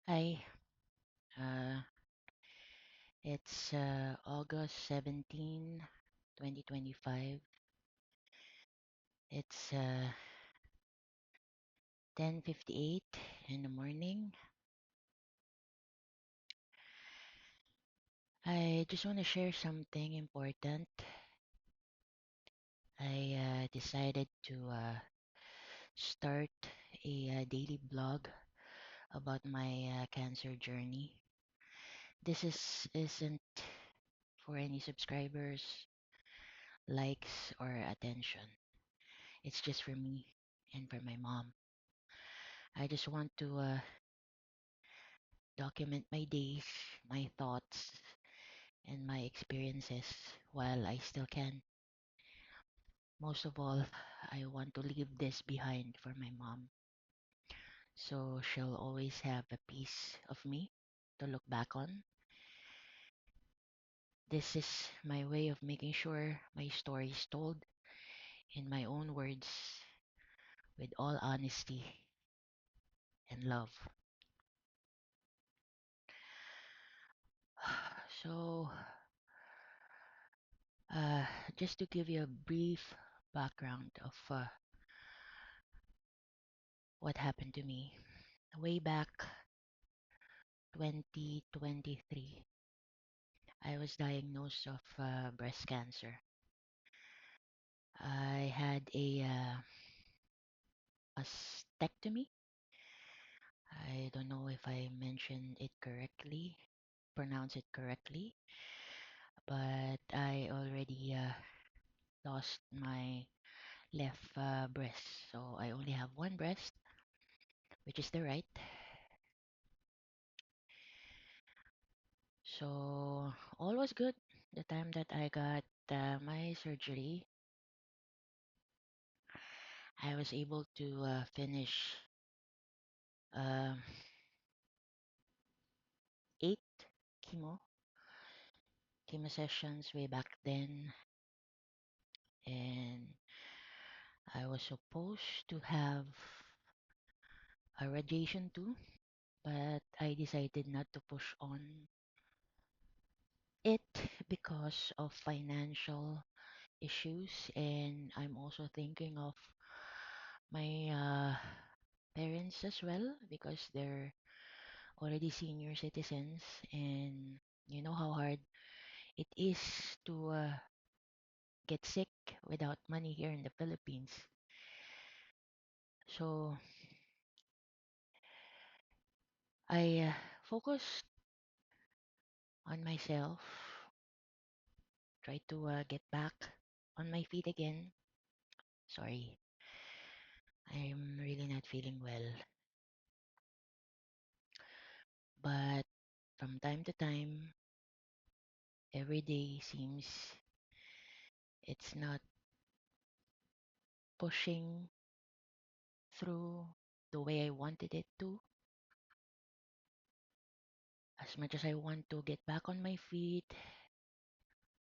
Hi, uh, it's August 17, 2025. It's 10:58 in the morning. I just want to share something important. I decided to start a daily blog about my cancer journey. This isn't for any subscribers, likes, or attention. It's just for me and for my mom. I just want to document my days, my thoughts, and my experiences while I still can. Most of all, I want to leave this behind for my mom so she'll always have a piece of me to look back on. This is my way of making sure my story is told in my own words with all honesty and love. So, uh, just to give you a brief background of what happened to me. Way back 2023, I was diagnosed of breast cancer. I had a mastectomy. I don't know if I mentioned it correctly, pronounce it correctly, but I already lost my left breast. So I only have one breast, which is the right. So all was good. The time that I got my surgery, I was able to finish um, eight chemo chemo sessions way back then, and I was supposed to have a radiation too, but I decided not to push on it because of financial issues, and I'm also thinking of my parents as well because they're already senior citizens, and you know how hard it is to get sick without money here in the Philippines. So I focused on myself, tried to get back on my feet again. Sorry, I'm really not feeling well. But from time to time, every day seems it's not pushing through the way I wanted it to. As much as I want to get back on my feet,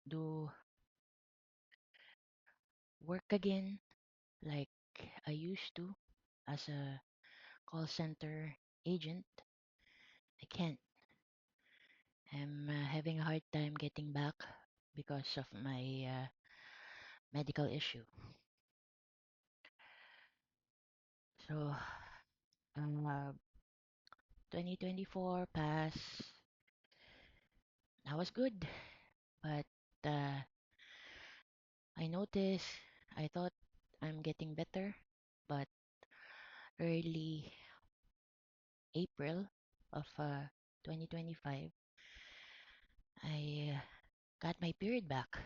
do work again like I used to as a call center agent, I can't. I'm having a hard time getting back because of my medical issue. So, uh, 2024 passed. I was good, but uh, I noticed, I thought I'm getting better, but early April of 2025, I got my period back.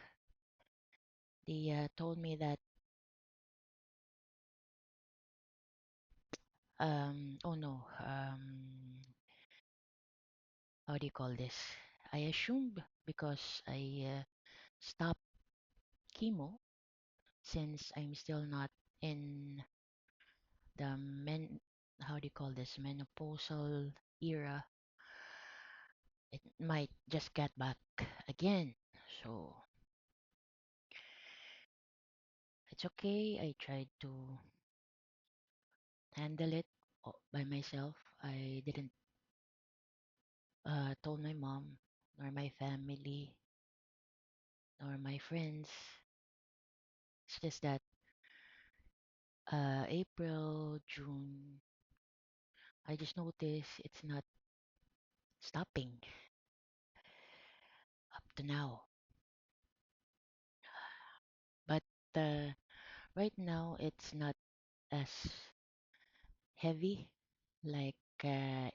They told me that, oh no, how do you call this? I assumed because I stopped chemo since I'm still not in the how do you call this, menopausal era, it might just get back again. So it's okay. I tried to handle it by myself. I didn't told my mom, nor my family, nor my friends. It's just that April, June, I just noticed it's not stopping up to now. But right now, it's not as heavy like the,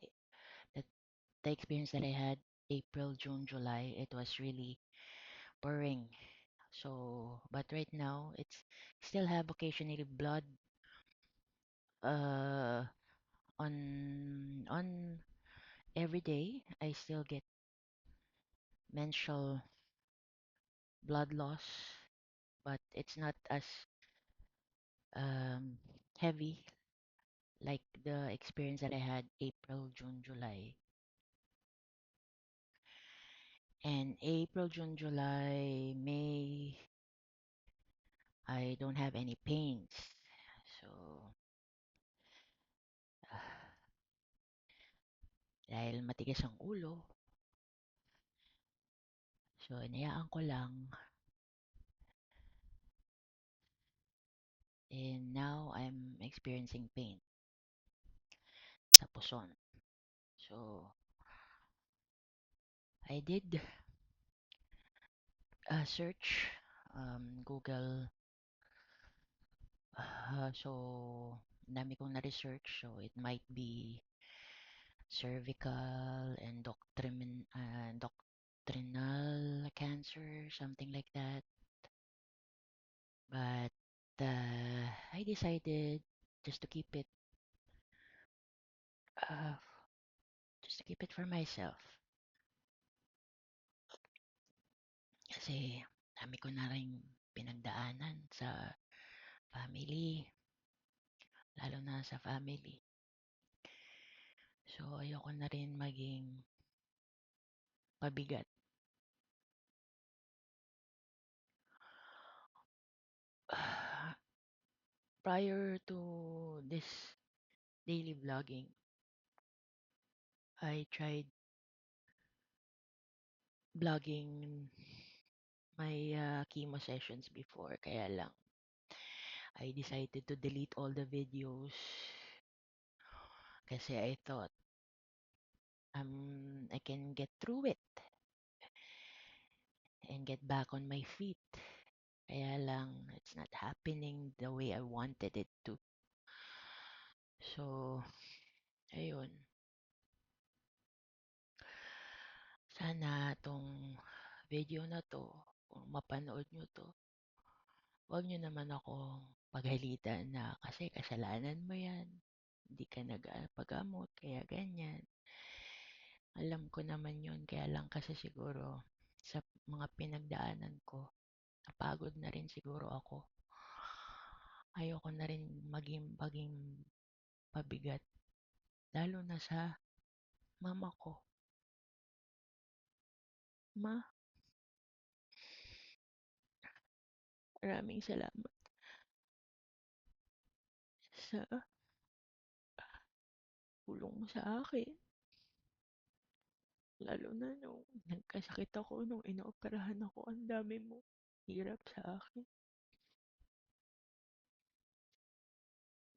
the experience that I had April, June, July. It was really boring. So, but right now, it's still have occasionally blood uh on every day. I still get menstrual blood loss, but it's not as um heavy like the experience that I had April, June, July. And April, June, July, May, I don't have any pains. So, dahil matigas ang ulo, so inayaan ko lang. And now I'm experiencing pain sa puson. So, I did a search, Google. So, dami kong na-research. So, it might be cervical and doctrinal cancer, something like that. But I decided just to keep it, uh, just to keep it for myself. Kasi dami ko na rin pinagdaanan sa family, lalo na sa family. So, ayoko na rin maging pabigat. Prior to this daily vlogging, I tried vlogging my chemo sessions before. Kaya lang, I decided to delete all the videos kasi I thought I can get through it and get back on my feet. Kaya lang, it's not happening the way I wanted it to. So, ayun. Sana tong video na to, kung mapanood nyo to, huwag nyo naman ako paghalitan na kasi kasalanan mo yan. Hindi ka nagpagamot, kaya ganyan. Alam ko naman yun, kaya lang kasi siguro sa mga pinagdaanan ko, napagod na rin siguro ako. Ayoko na rin maging pabigat, lalo na sa mama ko. Ma, maraming salamat sa tulong mo sa akin. Lalo na nung nagkasakit ako, nung inooperahan ako, ang dami mo hirap sa akin.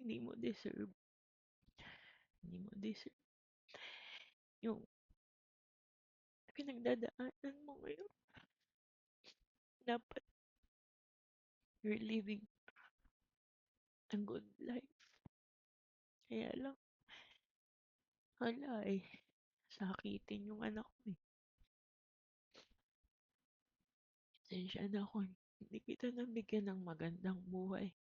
Hindi mo deserve. Hindi mo deserve yung pinagdadaanan mo ngayon. Dapat you're living a good life. Kaya lang, wala eh. Sakitin yung anak ko eh. Pasensya na ako. Hindi kita nabigyan ng magandang buhay.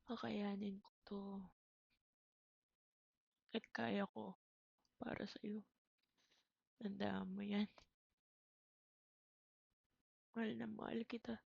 Kakayanin ko to. At kaya ko para sa'yo. Tandaan mo yan. Mahal na mahal kita.